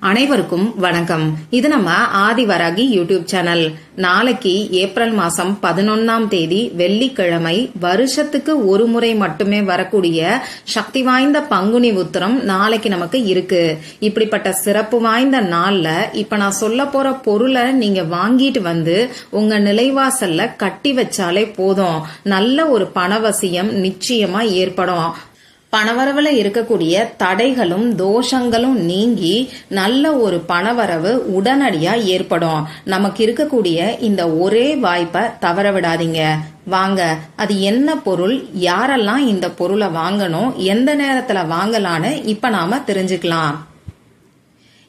அனைவருக்கும் வணக்கம். இது நம்ம ஆதிவராகி யூடியூப் சேனல். நாளைக்கு ஏப்ரல் மாசம் 11ஆம் தேதி வெள்ளிக்கிழமை, வருஷத்துக்கு ஒரு முறை மட்டுமே வரக்கூடிய சக்தி வாய்ந்த பங்குனி உத்திரம் நாளைக்கு நமக்கு இருக்கு. இப்படிப்பட்ட சிறப்பு வாய்ந்த நாள்ல இப்ப நான் சொல்ல போற பொருளை நீங்க வாங்கிட்டு வந்து உங்க நிலைவாசல்ல கட்டி வச்சாலே போதும், நல்ல ஒரு பணவசியம் நிச்சயமா ஏற்படும். பணவரவுல இருக்கக்கூடிய தடைகளும் தோஷங்களும் நீங்கி நல்ல ஒரு பணவரவு உடனடியா ஏற்படும். நமக்கு இருக்கக்கூடிய இந்த ஒரே வாய்ப்பை தவற விடாதீங்க. வாங்க, அது என்ன பொருள், யாரெல்லாம் இந்த பொருளை வாங்கணும், எந்த நேரத்துல வாங்கலான்னு இப்ப நாம தெரிஞ்சுக்கலாம்.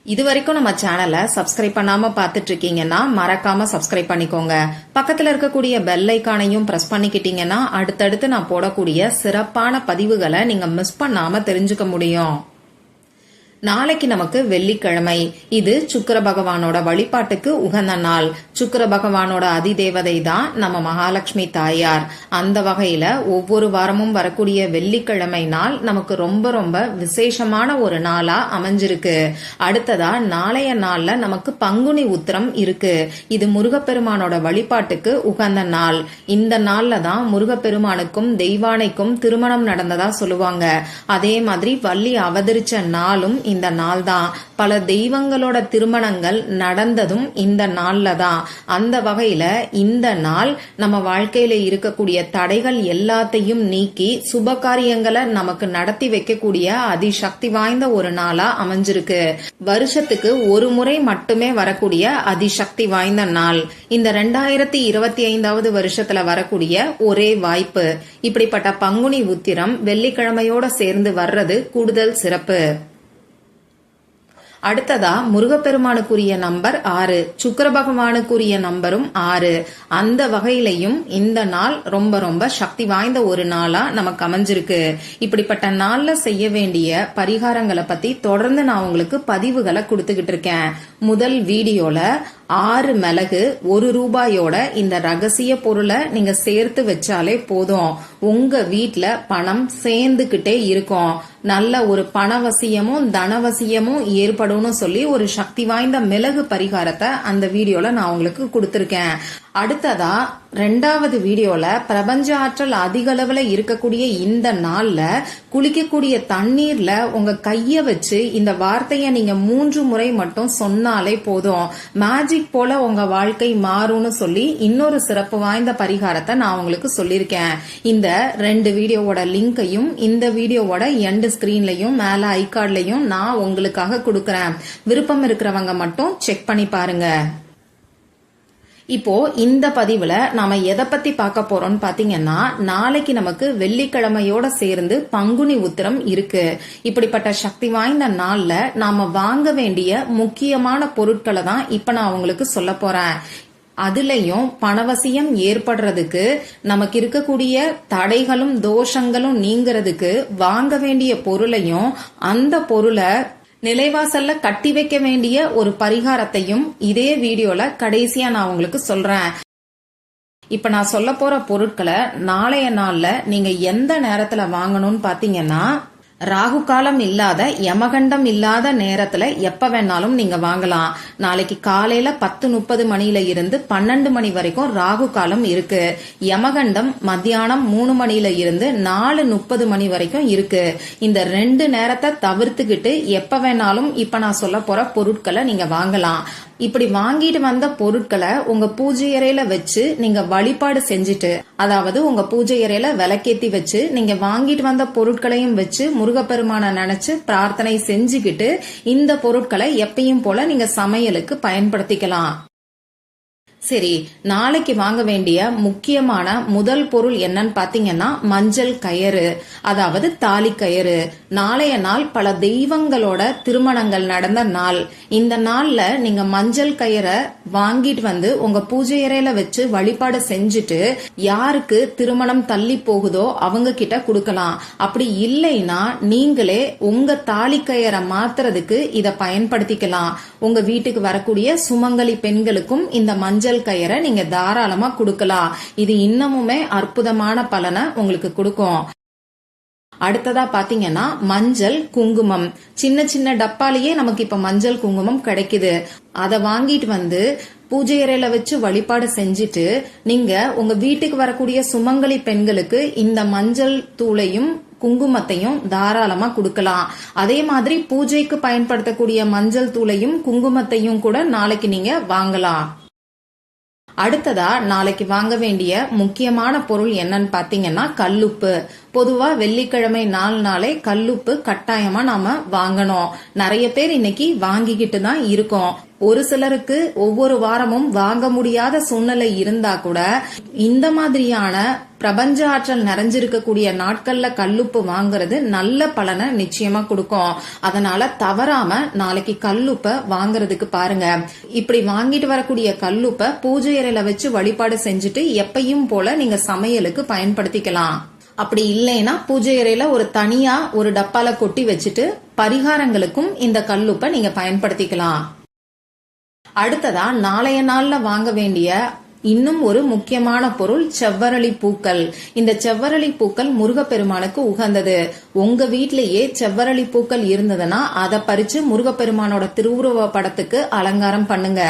இது வரைக்கும் நம்ம சேனலை சப்ஸ்கிரைப் பண்ணாம பாத்துட்டு இருக்கீங்கன்னா மறக்காம சப்ஸ்கிரைப் பண்ணிக்கோங்க. பக்கத்துல இருக்கக்கூடிய பெல் ஐக்கானையும் பிரஸ் பண்ணிக்கிட்டீங்கன்னா அடுத்தடுத்து நான் போடக்கூடிய சிறப்பான பதிவுகளை நீங்க மிஸ் பண்ணாம தெரிஞ்சுக்க முடியும். நாளைக்கு நமக்கு வெள்ளிக்கிழமை. இது சுக்கிர பகவானோட வழிபாட்டுக்கு உகந்த நாள். சுக்கிர பகவானோட அதிதேவதை தான் நம்ம மகாலட்சுமி தாயார். அந்த வகையில ஒவ்வொரு வாரமும் வரக்கூடிய வெள்ளிக்கிழமை நாள் நமக்கு ரொம்ப ரொம்ப விசேஷமான ஒரு நாளா அமைஞ்சிருக்கு. அடுத்ததா நாளைய நாள்ல நமக்கு பங்குனி உத்திரம் இருக்கு. இது முருகப்பெருமானோட வழிபாட்டுக்கு உகந்த நாள். இந்த நாள்ல தான் முருகப்பெருமானுக்கும் தெய்வானைக்கும் திருமணம் நடந்ததா சொல்லுவாங்க. அதே மாதிரி வள்ளி அவதரிச்ச நாளும் இந்த நாள் தான். பல தெய்வங்களோட திருமணங்கள் நடந்ததும் இந்த நாள்ல தான். அந்த வகையில இந்த நாள் நம்ம வாழ்க்கையில இருக்கக்கூடிய தடைகள் எல்லாத்தையும் நீக்கி சுப காரியங்களை நமக்கு நடத்தி வைக்கக்கூடிய அதிசக்தி வாய்ந்த ஒரு நாளா அமைஞ்சிருக்கு. வருஷத்துக்கு ஒரு முறை மட்டுமே வரக்கூடிய அதிசக்தி வாய்ந்த நாள். இந்த 2025வது வருஷத்துல வரக்கூடிய ஒரே வாய்ப்பு. இப்படிப்பட்ட பங்குனி உத்திரம் வெள்ளிக்கிழமையோட சேர்ந்து வர்றது கூடுதல் சிறப்பு. அடுத்ததா முருகப்பெருமானுக்குரிய நம்பர் 6, சுக்கிர பகவானுக்குரிய நம்பரும் 6. அந்த வகையிலையும் இந்த நாள் ரொம்ப ரொம்ப சக்தி வாய்ந்த ஒரு நாளா நமக்கு அமைஞ்சிருக்கு. இப்படிப்பட்ட நாள்ல செய்ய வேண்டிய பரிகாரங்களை பத்தி தொடர்ந்து நான் உங்களுக்கு பதிவுகளை கொடுத்துக்கிட்டு இருக்கேன். முதல் வீடியோல 6 மிளகு 1 ரூபாயோட இந்த ரகசிய பொருளை நீங்க சேர்த்து வச்சாலே போதும், உங்க வீட்ல பணம் சேர்ந்துகிட்டே இருக்கும். நல்ல ஒரு பணவசியமும் தனவசியமும் ஏற்படும்னு சொல்லி ஒரு சக்தி வாய்ந்த மிளகு பரிகாரத்தை அந்த வீடியோல நான் உங்களுக்கு கொடுத்திருக்கேன். அடுத்ததா 2வது வீடியோல பிரபஞ்ச ஆற்றல் அதிக அளவுல இருக்கக்கூடிய இந்த நாள்ல குளிக்கக்கூடிய தண்ணீர்ல உங்க கைய வச்சு இந்த வார்த்தைய நீங்க 3 முறை மட்டும் சொன்னாலே போதும், மேஜிக் போல உங்க வாழ்க்கை மாறும்னு சொல்லி இன்னொரு சிறப்பு வாய்ந்த பரிகாரத்தை நான் உங்களுக்கு சொல்லியிருக்கேன். இந்த 2 வீடியோவோட லிங்கையும் இந்த வீடியோவோட எண்ட் ஸ்கிரீன்லயும் மேல ஐகார்ட்லயும் நான் உங்களுக்காக கொடுக்கறேன். விருப்பம் இருக்கிறவங்க மட்டும் செக் பண்ணி பாருங்க. இப்போ இந்த பதிவுல நாம எதை பத்தி பார்க்க போறோம்னு பாத்தீங்கன்னா, நாளைக்கு நமக்கு வெள்ளிக்கிழமையோட சேர்ந்து பங்குனி உத்திரம் இருக்கு. இப்படிப்பட்ட சக்தி வாய்ந்த நாள்ல நாம வாங்க வேண்டிய முக்கியமான பொருட்களை தான் இப்ப நான் உங்களுக்கு சொல்ல போறேன். அதுலயும் பணவசியம் ஏற்படுறதுக்கு, நமக்கு இருக்கக்கூடிய தடைகளும் தோஷங்களும் நீங்கிறதுக்கு வாங்க வேண்டிய பொருளையும் அந்த பொருளை நிலைவாசல்ல கட்டி வைக்க வேண்டிய ஒரு பரிகாரத்தையும் இதே வீடியோல கடைசியா நான் உங்களுக்கு சொல்றேன். இப்ப நான் சொல்ல போற பொருட்களை நாளைய நாள்ல நீங்க எந்த நேரத்துல வாங்கணும்னு பாத்தீங்கன்னா, ராகு காலம் இல்லாத யமகண்டம் இல்லாத நேரத்துல எப்ப வேணாலும் நீங்க வாங்கலாம். நாளைக்கு காலையில 10:30 மணியில இருந்து 12 மணி வரைக்கும் ராகு காலம் இருக்கு. யமகண்டம் மத்தியானம் 3 மணியில இருந்து 4:30 மணி வரைக்கும் இருக்கு. இந்த 2 நேரத்தை தவிர்த்துக்கிட்டு எப்ப வேணாலும் இப்ப நான் சொல்ல போற பொருட்களை நீங்க வாங்கலாம். இப்படி வாங்கிட்டு வந்த பொருட்களை உங்க பூஜை அறையில வச்சு நீங்க வழிபாடு செஞ்சுட்டு, அதாவது உங்க பூஜை அறையில விளக்கேத்தி வச்சு நீங்க வாங்கிட்டு வந்த பொருட்களையும் வச்சு முருகப்பெருமான நினைச்சு பிரார்த்தனை செஞ்சுக்கிட்டு இந்த பொருட்களை எப்பயும் போல நீங்க சமையலுக்கு பயன்படுத்திக்கலாம். சரி, நாளைக்கு வாங்க வேண்டிய முக்கியமான முதல் பொருள் என்னன்னு பாத்தீங்கன்னா மஞ்சள் கயிறு, அதாவது தாலி கயிறு. நாளைய நாள் பல தெய்வங்களோட திருமணங்கள் நடந்த நாள். இந்த நாள்ல நீங்க மஞ்சள் கயிறை வாங்கிட்டு வந்து உங்க பூஜை அறையில வச்சு வழிபாடு செஞ்சுட்டு யாருக்கு திருமணம் தள்ளி போகுதோ அவங்க கிட்ட கொடுக்கலாம். அப்படி இல்லைன்னா நீங்களே உங்க தாலி கயிறை மாத்துறதுக்கு இத பயன்படுத்திக்கலாம். உங்க வீட்டுக்கு வரக்கூடிய சுமங்கலி பெண்களுக்கும் இந்த மஞ்சள் கயிறை நீங்க தாராளமா கொடுக்கலாம். இது இன்னமுமே அற்புதமான பலனை உங்களுக்கு கொடுக்கும். அடுத்ததா பாத்தீங்கன்னா மஞ்சள் குங்குமம். சின்ன சின்ன டப்பாலேயே நமக்கு இப்ப மஞ்சள் குங்குமம் கிடைக்குது. அத வாங்கிட்டு வந்து பூஜை அறையில வச்சு வழிபாடு செஞ்சுட்டு நீங்க உங்க வீட்டுக்கு வரக்கூடிய சுமங்கலி பெண்களுக்கு இந்த மஞ்சள் தூளையும் குங்குமத்தையும் தாராளமா கொடுக்கலாம். அதே மாதிரி பூஜைக்கு பயன்படுத்தக்கூடிய மஞ்சள் தூளையும் குங்குமத்தையும் கூட நாளைக்கு நீங்க வாங்கலாம். அடுத்ததா நாளைக்கு வாங்க வேண்டிய முக்கியமான பொருள் என்னன்னு பாத்தீங்கன்னா கல்லுப்பு. பொதுவா வெள்ளிக்கிழமை நாளே கல்லுப்பு கட்டாயமா நாம வாங்கணும். நிறைய பேர் இன்னைக்கு வாங்கிக்கிட்டு தான் இருக்கோம். ஒரு சிலருக்கு ஒவ்வொரு வாரமும் வாங்க முடியாத சூழ்நிலை இருந்தா கூட இந்த மாதிரியான பிரபஞ்ச ஆற்றல் நிறைஞ்சிருக்கக்கூடிய நாட்கள்ல கல்லுப்பு வாங்குறது நல்ல பலனை நிச்சயமா கொடுக்கும். அதனால தவறாம நாளைக்கு கல்லுப்ப வாங்குறதுக்கு பாருங்க. இப்படி வாங்கிட்டு வரக்கூடிய கல்லுப்ப பூஜை அறையில வச்சு வழிபாடு செஞ்சுட்டு எப்பயும் போல நீங்க சமையலுக்கு பயன்படுத்திக்கலாம். அப்படி இல்லைன்னா பூஜை அறையில ஒரு தனியா ஒரு டப்பால கொட்டி வச்சுட்டு பரிகாரங்களுக்கும் இந்த கல்லுப்ப நீங்க பயன்படுத்திக்கலாம். அடுத்ததா நாளைய நாள்ல வாங்க வேண்டிய இன்னும் ஒரு முக்கியமான பொருள் செவ்வரளி பூக்கள். இந்த செவ்வரளி பூக்கள் முருகப்பெருமானுக்கு உகந்தது. உங்க வீட்லயே செவ்வரளி பூக்கள் இருந்ததுன்னா அதை பறிச்சு முருகப்பெருமானோட திருவுருவ படத்துக்கு அலங்காரம் பண்ணுங்க.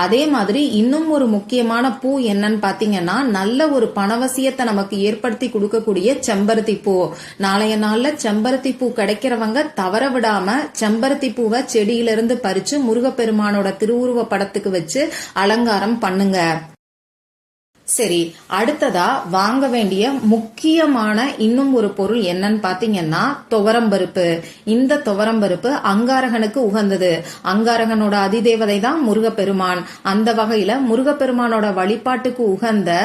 அதே மாதிரி இன்னும் ஒரு முக்கியமான பூ என்னன்னு பாத்தீங்கன்னா நல்ல ஒரு பணவசியத்தை நமக்கு ஏற்படுத்தி கொடுக்கக்கூடிய செம்பருத்தி பூ. நாளைய நாள்ல செம்பருத்தி பூ கிடைக்கிறவங்க தவற விடாம செம்பருத்தி பூவை செடியிலிருந்து பறிச்சு முருகப்பெருமானோட திருவுருவ படத்துக்கு வச்சு அலங்காரம் பண்ணுங்க. சரி, அடுத்ததா வாங்க வேண்டிய முக்கியமான இன்னும் ஒரு பொருள் என்னன்னு பாத்தீங்கன்னா துவரம்பருப்பு. இந்த துவரம்பருப்பு அங்காரகனுக்கு உகந்தது. அங்காரகனோட அதிதேவதை தான் முருகப்பெருமான். அந்த வகையில முருகப்பெருமானோட வழிபாட்டுக்கு உகந்த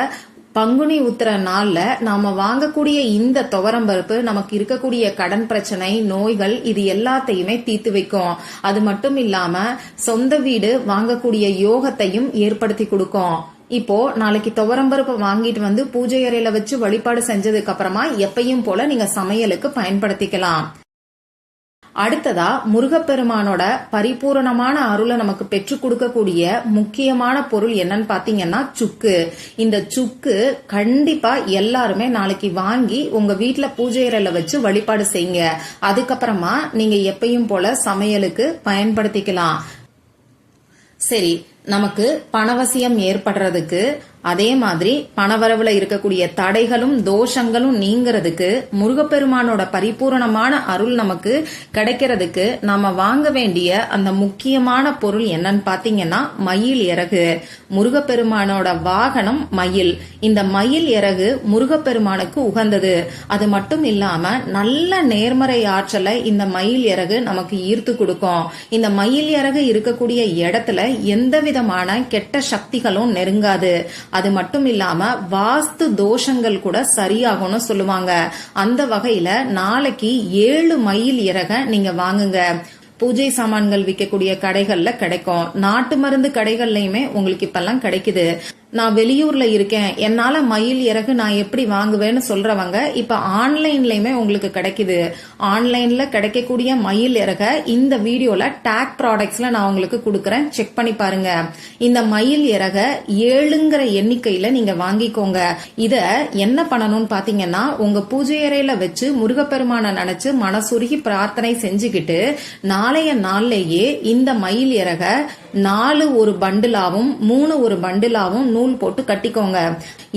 பங்குனி உத்திர நாள்ல நாம வாங்கக்கூடிய இந்த துவரம்பருப்பு நமக்கு இருக்கக்கூடிய கடன் பிரச்சனை, நோய்கள் இது எல்லாத்தையுமே தீர்த்து வைக்கும். அது மட்டும் இல்லாம சொந்த வீடு வாங்கக்கூடிய யோகத்தையும் ஏற்படுத்தி கொடுக்கும். இப்போ நாளைக்கு துவரம்பருப்பு வாங்கிட்டு வந்து பூஜை அறையில வச்சு வழிபாடு செஞ்சதுக்கு அப்புறமா எப்பயும் போல நீங்க சமையலுக்கு பயன்படுத்திக்கலாம். அடுத்ததா முருகப்பெருமானோட பரிபூரணமான அருளை நமக்கு பெற்றுக் கொடுக்கக்கூடிய முக்கியமான பொருள் என்னன்னு பாத்தீங்கன்னா சுக்கு. இந்த சுக்கு கண்டிப்பா எல்லாருமே நாளைக்கு வாங்கி உங்க வீட்டுல பூஜை அறையில வச்சு வழிபாடு செய்யுங்க. அதுக்கப்புறமா நீங்க எப்பயும் போல சமையலுக்கு பயன்படுத்திக்கலாம். சரி, நமக்கு பணவசியம் ஏற்படுறதுக்கு அதே மாதிரி பணவரவுல இருக்கக்கூடிய தடைகளும் தோஷங்களும் நீங்கிறதுக்கு முருகப்பெருமானோட பரிபூரணமான அருள் நமக்கு கிடைக்கிறதுக்கு நாம வாங்க வேண்டிய அந்த முக்கியமான பொருள் என்னன்னு பாத்தீங்கன்னா மயில் இறகு. முருகப்பெருமானோட வாகனம் மயில். இந்த மயில் இறகு முருகப்பெருமானுக்கு உகந்தது. அது மட்டும் இல்லாம நல்ல நேர்மறை ஆற்றலை இந்த மயில் இறகு நமக்கு ஈர்த்து கொடுக்கும். இந்த மயில் இறகு இருக்கக்கூடிய இடத்துல எந்த விதமான கெட்ட சக்திகளும் நெருங்காது. அது மட்டும் இல்லாம வாஸ்து தோஷங்கள் கூட சரியாகும்னு சொல்லுவாங்க. அந்த வகையில நாளைக்கு 7 மயில் இறக நீங்க வாங்குங்க. பூஜை சாமான்கள் விற்கக்கூடிய கடைகள்ல கிடைக்கும். நாட்டு மருந்து கடைகள்லயுமே உங்களுக்கு இப்பெல்லாம் கிடைக்குது. நான் வெளியூர்ல இருக்கேன், என்னால மயில் இறகு நான் எப்படி வாங்குவேன்னு சொல்றவங்க இப்ப ஆன்லைன்லயுமே உங்களுக்கு கிடைக்குது. ஆன்லைன்ல கிடைக்கக்கூடிய மயில் இறக இந்த வீடியோல டாக் ப்ராடக்ட்ஸ்ல நான் உங்களுக்கு கொடுக்கறேன், செக் பண்ணி பாருங்க. இந்த மயில் இறக 7ங்கிற எண்ணிக்கையில நீங்க வாங்கிக்கோங்க. இத என்ன பண்ணணும்னு பாத்தீங்கன்னா உங்க பூஜை அறையில வச்சு முருகப்பெருமான நினைச்சு மனசுருகி பிரார்த்தனை செஞ்சுக்கிட்டு நாளைய நாள்லேயே இந்த மயில் இறக 4 ஒரு பண்டிலாவும் 3 ஒரு பண்டிலாவும் நூல் போட்டு கட்டிக்கோங்க.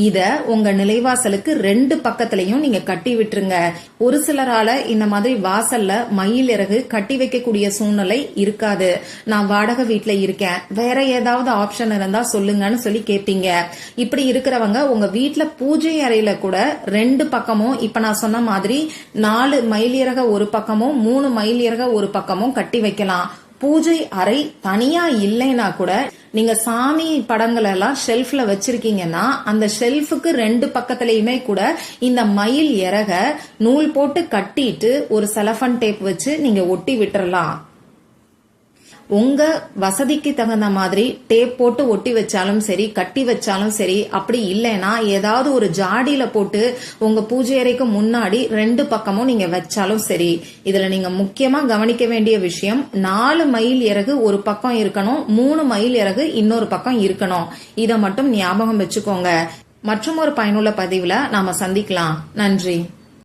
இத உங்க நிலைவாசலுக்கு 2 பக்கத்திலையும் நீங்க கட்டி விட்டுருங்க. ஒரு சிலரால இந்த மாதிரி வாசல்ல மயில் இறகு கட்டி வைக்கக்கூடிய சூழ்நிலை இருக்காது. நான் வாடகை வீட்டுல இருக்கேன், வேற ஏதாவது ஆப்ஷன் இருந்தா சொல்லுங்கன்னு சொல்லி கேட்பீங்க. இப்படி இருக்கிறவங்க உங்க வீட்டுல பூஜை அறையில கூட 2 பக்கமும் இப்ப நான் சொன்ன மாதிரி 4 மயில் இறக ஒரு பக்கமும் 3 மயில் இறக ஒரு பக்கமும் கட்டி வைக்கலாம். பூஜை அறை தனியா இல்லைன்னா கூட நீங்க சாமி படங்கள் எல்லாம் ஷெல்ஃப்ல வச்சிருக்கீங்கன்னா அந்த ஷெல்ஃபுக்கு 2 பக்கத்திலயுமே கூட இந்த மயில் இறக நூல் போட்டு கட்டிட்டு ஒரு செலஃபன் டேப் வச்சு நீங்க ஒட்டி விட்டுறலாம். உங்க வசதிக்கு தகுந்த மாதிரி டேப் போட்டு ஒட்டி வச்சாலும் சரி, கட்டி வச்சாலும் சரி. அப்படி இல்லைன்னா ஏதாவது ஒரு ஜாடியில போட்டு உங்க பூஜை அறைக்கு முன்னாடி 2 பக்கமும் நீங்க வச்சாலும் சரி. இதுல நீங்க முக்கியமா கவனிக்க வேண்டிய விஷயம் 4 மயில் இறகு ஒரு பக்கம் இருக்கணும், 3 மயில் இறகு இன்னொரு பக்கம் இருக்கணும். இத மட்டும் ஞாபகம் வச்சுக்கோங்க. மற்றும் ஒரு பயனுள்ள பதிவுல நாம சந்திக்கலாம். நன்றி.